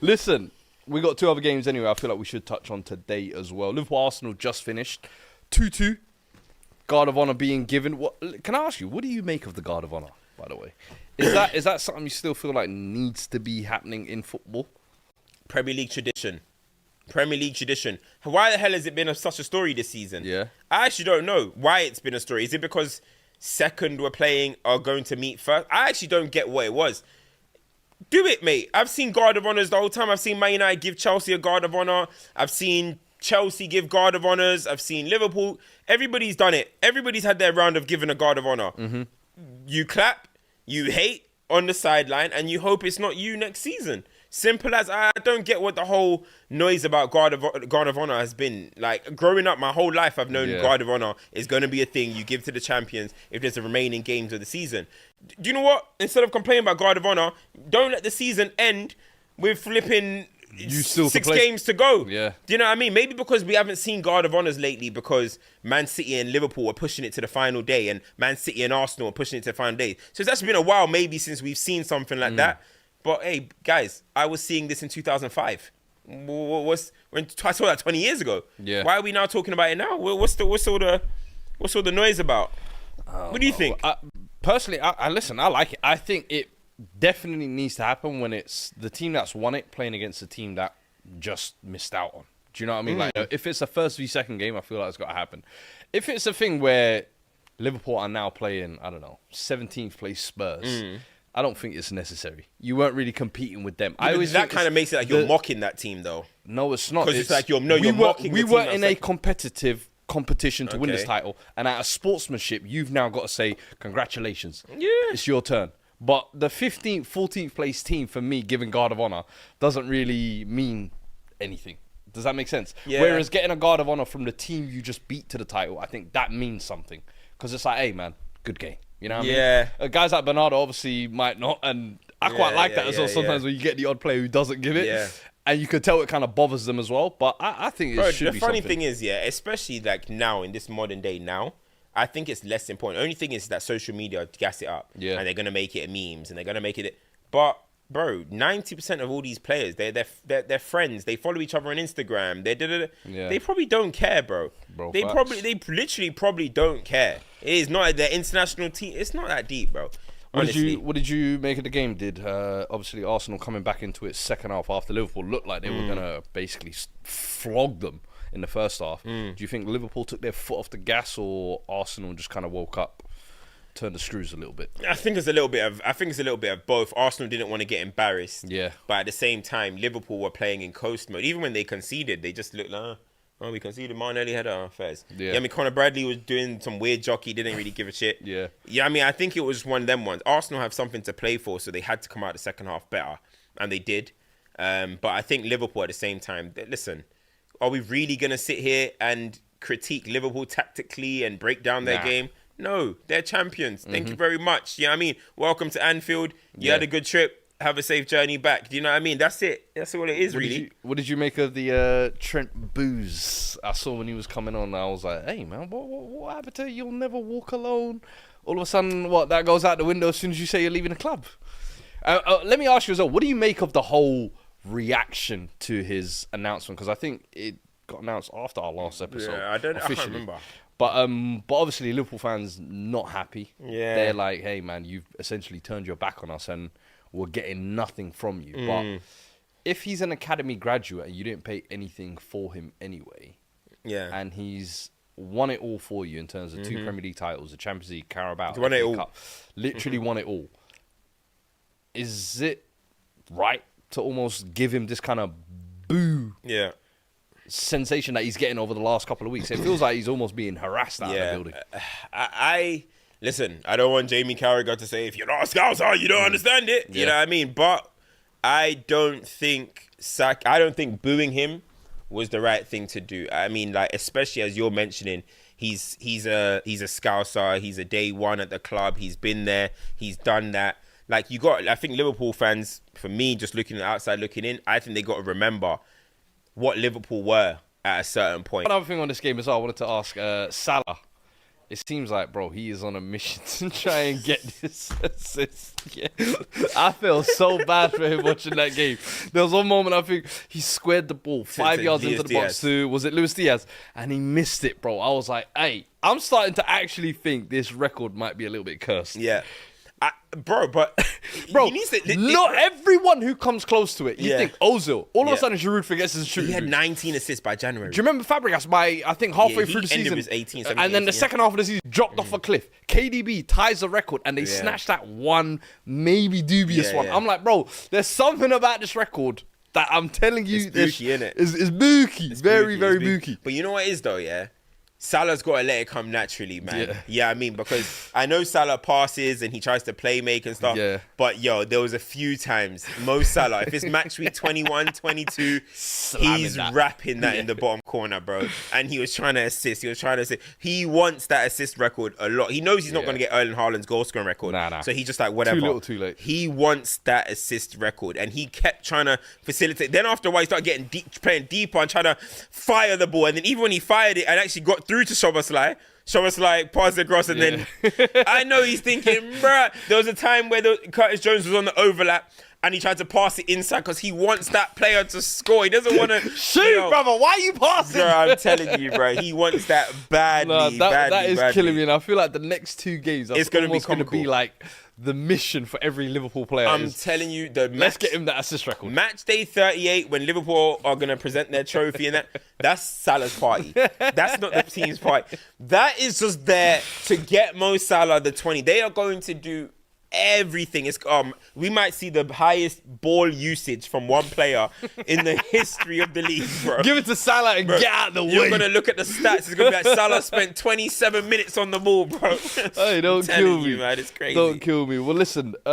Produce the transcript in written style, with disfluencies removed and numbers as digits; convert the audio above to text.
Listen, we got 2 other games anyway. I feel like we should touch on today as well. Liverpool Arsenal just finished 2-2. Guard of Honor being given. Can I ask you, what do you make of the Guard of Honor, by the way? Is that something you still feel like needs to be happening in football? Premier League tradition. Why the hell has it been such a story this season? Yeah. I actually don't know why it's been a story. Is it because second we're playing are going to meet first? I actually don't get what it was. Do it, mate. I've seen Guard of Honors the whole time. I've seen Man United give Chelsea a Guard of Honor. I've seen Chelsea give Guard of Honors. I've seen Liverpool. Everybody's done it. Everybody's had their round of giving a Guard of Honor. Mm-hmm. You clap, you hate on the sideline, and you hope it's not you next season. Simple as. I don't get what the whole noise about Guard of Honor has been. Like, growing up, my whole life, I've known Guard of Honor is going to be a thing you give to the champions if there's the remaining games of the season. Do you know what? Instead of complaining about Guard of Honor, don't let the season end with flipping 6 games to go. Yeah. Do you know what I mean? Maybe because we haven't seen Guard of Honors lately because Man City and Liverpool are pushing it to the final day and Man City and Arsenal are pushing it to the final day. So it's actually been a while maybe since we've seen something like that. But hey, guys, I was seeing this in 2005. I saw that 20 years ago. Yeah. Why are we now talking about it now? What's all the noise about? What do you think? Personally, I listen. I like it. I think it definitely needs to happen when it's the team that's won it playing against the team that just missed out on. Do you know what I mean? Like, if it's a first v second game, I feel like it's got to happen. If it's a thing where Liverpool are now playing, I don't know, 17th place Spurs. I don't think it's necessary. You weren't really competing with them. That kind of makes it like you're mocking that team, though. No, it's not. Because it's like you're mocking the team. We were in a competition to win this title, and out of sportsmanship, you've now got to say congratulations. Yeah, it's your turn. But the 15th, 14th place team for me, giving Guard of Honor, doesn't really mean anything. Does that make sense? Yeah. Whereas getting a Guard of Honor from the team you just beat to the title, I think that means something. Because it's like, hey man, good game. You know what I mean? Guys like Bernardo obviously might not, and I quite like that as well. Sometimes when you get the odd player who doesn't give it, and you can tell it kind of bothers them as well. But I think it should be something. The funny thing is, especially like now in this modern day now, I think it's less important. The only thing is that social media gas it up, and they're gonna make it memes, and they're gonna make it. But bro, 90% of all these players, they're friends. They follow each other on Instagram. They probably don't care, bro. They literally probably don't care. It is not their international team. It's not that deep, bro. Honestly. What did you make of the game? Did obviously Arsenal coming back into its second half after Liverpool looked like they were gonna basically flog them in the first half? Do you think Liverpool took their foot off the gas, or Arsenal just kind of woke up, turned the screws a little bit? I think it's a little bit of both. Arsenal didn't want to get embarrassed. Yeah. But at the same time, Liverpool were playing in coast mode. Even when they conceded, they just looked like, we conceded. Martinelli had our affairs. Yeah. I mean, Conor Bradley was doing some weird jockey, didn't really give a shit. Yeah. I mean, I think it was one of them ones. Arsenal have something to play for, so they had to come out the second half better. And they did. But I think Liverpool at the same time, listen, are we really going to sit here and critique Liverpool tactically and break down their game? No, they're champions. Thank you very much. You know what I mean? Welcome to Anfield. You had a good trip. Have a safe journey back. Do you know what I mean? That's it. That's all it is, really. What did you make of the Trent booze? I saw when he was coming on. I was like, hey, man, what happened to You'll Never Walk Alone? All of a sudden, that goes out the window as soon as you say you're leaving the club? Let me ask you as well, what do you make of the whole reaction to his announcement? Because I think it got announced after our last episode. Yeah, I can't remember. But obviously Liverpool fans not happy. Yeah. They're like, hey man, you've essentially turned your back on us and we're getting nothing from you. But if he's an academy graduate and you didn't pay anything for him anyway, and he's won it all for you in terms of 2 Premier League titles, the Champions League, Carabao, won it all. Cup, literally won it all. Is it right to almost give him this kind of boo sensation that he's getting over the last couple of weeks? It feels like he's almost being harassed out of the building. Listen, I don't want Jamie Carragher to say, if you're not a Scouser, you don't understand it. You know what I mean? But I don't think booing him was the right thing to do. I mean, like, especially as you're mentioning, he's a Scouser. He's a day one at the club. He's been there. He's done that. Like, I think Liverpool fans, for me, just looking outside, looking in, I think they got to remember what Liverpool were at a certain point. Another thing on this game as well, I wanted to ask, Salah it seems like, bro, he is on a mission to try and get this assist. Yeah. I feel so bad for him watching that game. There was one moment I think he squared the ball 5 yards into the box to, was it Luis Diaz? And he missed it, bro. I was like, hey, I'm starting to actually think this record might be a little bit cursed. Yeah. Bro, bro, he needs to, not everyone who comes close to it. You Yeah. think Ozil, all of a sudden Giroud forgets his shooting. he had boots. 19 assists by January. Do you remember Fabregas I think halfway he through the ended season? with 18, and then the 18, second half of the season dropped off a cliff. KDB ties the record and they snatched that one, maybe dubious one. yeah. I'm like, bro, there's something about this record that I'm telling you It's booky, innit? Is booky. It's very, very booky. But you know what it is though, yeah? Salah's got to let it come naturally, man. Yeah, I mean, because I know Salah passes and he tries to play make and stuff. Yeah. But, yo, there was a few times, Mo Salah, if it's match week 21, 22, he's wrapping that in the bottom corner, bro. And he was trying to assist. He wants that assist record a lot. He knows he's not going to get Erling Haaland's goal scoring record. Nah. So he's just like, whatever. Too little, too late. He wants that assist record. And he kept trying to facilitate. Then after a while, he started getting playing deeper and trying to fire the ball. And then even when he fired it and actually got through to Szoboszlai passed across, and then I know he's thinking, bruh. There was a time where Curtis Jones was on the overlap and he tried to pass it inside because he wants that player to score. He doesn't want to shoot, brother. Why are you passing? Bro, I'm telling you, bro. He wants that badly. That is killing me, and I feel like the next 2 games, it's going to be like the mission for every Liverpool player. I'm telling you, let's get him that assist record. Match day 38, when Liverpool are going to present their trophy and that's Salah's party. That's not the team's party. That is just there to get Mo Salah the 20. They are going to do everything. We might see the highest ball usage from one player in the history of the league, bro. Give it to Salah and get out of the way. You're gonna look at the stats. It's gonna be like Salah spent 27 minutes on the ball, bro. Hey, don't kill me, man. It's crazy. Don't kill me. Well, listen.